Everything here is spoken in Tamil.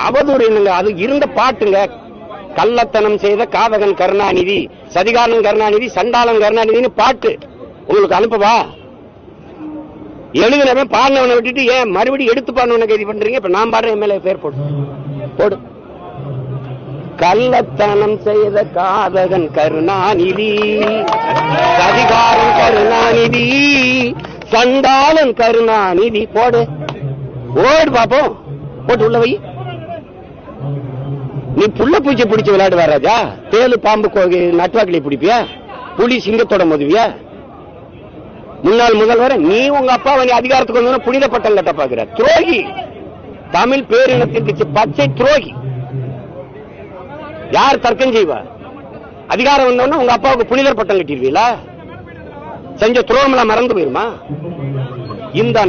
அவதூறு என்னங்க? அது இருந்த பாட்டுங்க. கள்ளத்தனம் செய்த காதகன் கருணாநிதி, சதிகாரன் கருணாநிதி, சண்டாளன் கருணாநிதினு பாட்டு உங்களுக்கு அனுப்பவா? எழுதினவன் பாடினவனை விட்டுட்டு ஏன் மறுபடியும் எடுத்து பாடினவனை கைது பண்றீங்க? இப்ப நான் பாடுறேன், எம்எல்ஏ பேர் போடு. கள்ளத்தனம் செய்த காதகன் கருணாநிதி, சதிகாரன் கருணாநிதி, சண்டாளன் கருணாநிதி போடு பாப்போம். போட்டு உள்ள வை. நீ புள்ள பூச்சி பிடிச்சு விளையாடுவா ராஜா? தேலு பாம்பு நட்வாக்கிளி பிடிப்பியா? புலி சிங்கத்தோட மோதுவியா? முன்னாள் முதல்வர் நீ உங்க அப்பாவை நீ அதிகாரத்துக்கு வந்து புனித பட்டம் கட்ட பாக்குற துரோகி. தமிழ் பேரினத்திற்கு பச்சை துரோகி. யார் தர்க்கம் செய்வா? அதிகாரம் வந்தோன்னா உங்க அப்பாவுக்கு புனிதர் பட்டம் கட்டிடுவீங்களா? செஞ்ச துரோகம் எல்லாம் மறந்து போயிருமா? இந்த